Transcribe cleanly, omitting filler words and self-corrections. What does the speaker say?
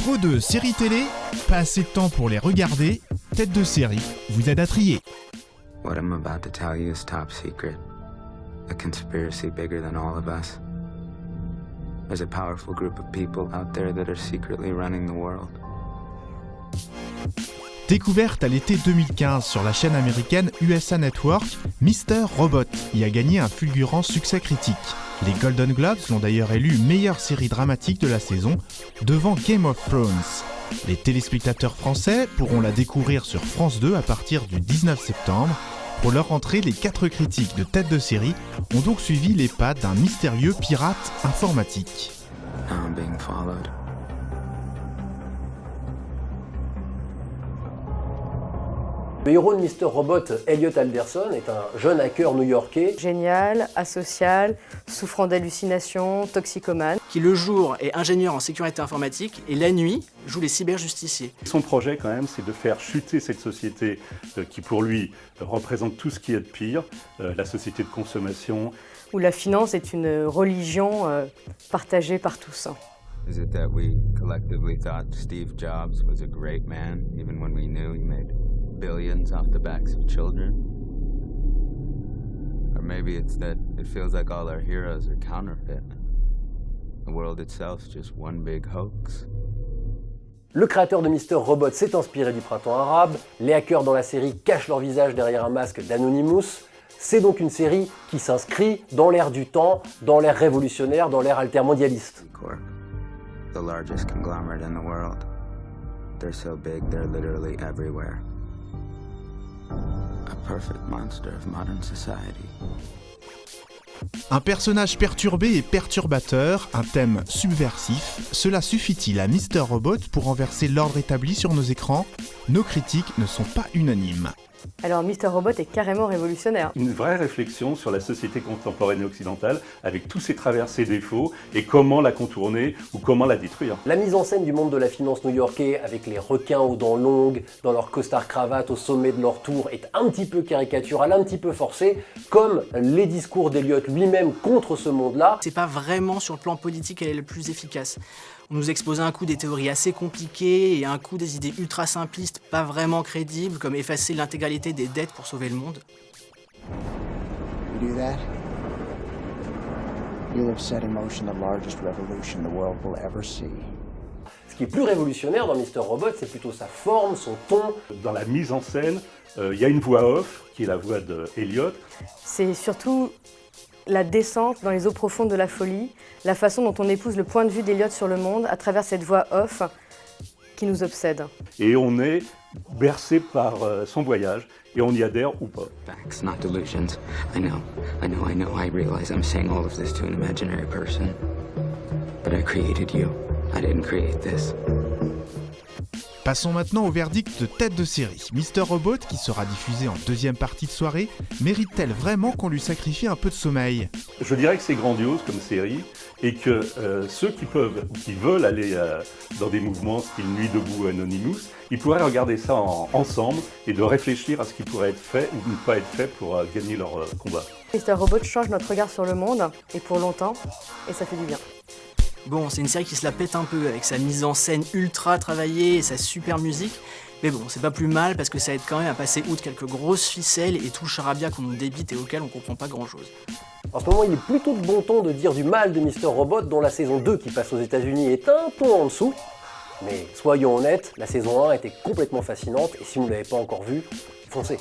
Trop de séries télé, pas assez de temps pour les regarder, Tête de série vous aide à trier. What I'm about to tell you is top secret. A conspiracy bigger than all of us. There's a powerful group of people out there that are secretly running the world. Découverte à l'été 2015 sur la chaîne américaine USA Network, Mr. Robot y a gagné un fulgurant succès critique. Les Golden Globes l'ont d'ailleurs élu meilleure série dramatique de la saison, devant Game of Thrones. Les téléspectateurs français pourront la découvrir sur France 2 à partir du 19 septembre. Pour leur entrée, les 4 critiques de Tête de série ont donc suivi les pas d'un mystérieux pirate informatique. Now I'm being followed. Le héros de Mr. Robot, Elliot Alderson, est un jeune hacker new-yorkais. Génial, asocial, souffrant d'hallucinations, toxicomane. Qui le jour est ingénieur en sécurité informatique et la nuit joue les cyberjusticiers. Son projet quand même, c'est de faire chuter cette société qui pour lui représente tout ce qui est de pire, la société de consommation. Où la finance est une religion partagée par tous. Is it that we collectively thought Steve Jobs was a great man, even when we knew he made billions off the backs of children? Or maybe it's that it feels like all our heroes are counterfeit. The world itself's just one big hoax. Le créateur de Mr. Robot s'est inspiré du printemps arabe. Les hackers dans la série cachent leur visage derrière un masque d'Anonymous. C'est donc une série qui s'inscrit dans l'ère du temps, dans l'ère révolutionnaire, dans l'ère altermondialiste. Corp, the largest conglomerate in the world. They're so big, they're literally everywhere. A perfect monster of modern society. Un personnage perturbé et perturbateur, un thème subversif, cela suffit-il à Mr. Robot pour renverser l'ordre établi sur nos écrans? Nos critiques ne sont pas unanimes. Alors Mr. Robot est carrément révolutionnaire. Une vraie réflexion sur la société contemporaine et occidentale, avec tous ses travers, ses défauts, et comment la contourner ou comment la détruire. La mise en scène du monde de la finance new-yorkais, avec les requins aux dents longues, dans leur costard-cravate au sommet de leur tour, est un petit peu caricatural, un petit peu forcé, comme les discours d'Elliot lui-même contre ce monde-là. C'est pas vraiment sur le plan politique qu'elle est le plus efficace. On nous exposait un coup des théories assez compliquées et un coup des idées ultra simplistes, pas vraiment crédibles, comme effacer l'intégralité des dettes pour sauver le monde. You do that, you'll have set in motion the largest revolution the world will ever see. Ce qui est plus révolutionnaire dans Mr. Robot, c'est plutôt sa forme, son ton. Dans la mise en scène, il y a une voix off, qui est la voix d'Elliot. C'est surtout la descente dans les eaux profondes de la folie, la façon dont on épouse le point de vue d'Elliot sur le monde à travers cette voix off qui nous obsède. Et on est bercé par son voyage, et on y adhère ou pas. Facts, not delusions. I know. I realize I'm saying all of this to an imaginary person. But I created you. I didn't create this. Passons maintenant au verdict de Tête de série. Mr. Robot, qui sera diffusé en deuxième partie de soirée, mérite-t-elle vraiment qu'on lui sacrifie un peu de sommeil? Je dirais que c'est grandiose comme série, et que ceux qui peuvent ou qui veulent aller dans des mouvements style Nuit debout, Anonymous, ils pourraient regarder ça ensemble et de réfléchir à ce qui pourrait être fait ou ne pas être fait pour gagner leur combat. Mr. Robot change notre regard sur le monde, et pour longtemps, et ça fait du bien. Bon, c'est une série qui se la pète un peu avec sa mise en scène ultra travaillée et sa super musique. Mais bon, c'est pas plus mal parce que ça aide quand même à passer outre quelques grosses ficelles et tout le charabia qu'on nous débite et auquel on comprend pas grand chose. En ce moment, il est plutôt de bon ton de dire du mal de Mr. Robot, dont la saison 2 qui passe aux États-Unis est un ton en dessous. Mais soyons honnêtes, la saison 1 était complètement fascinante et si vous ne l'avez pas encore vue, foncez.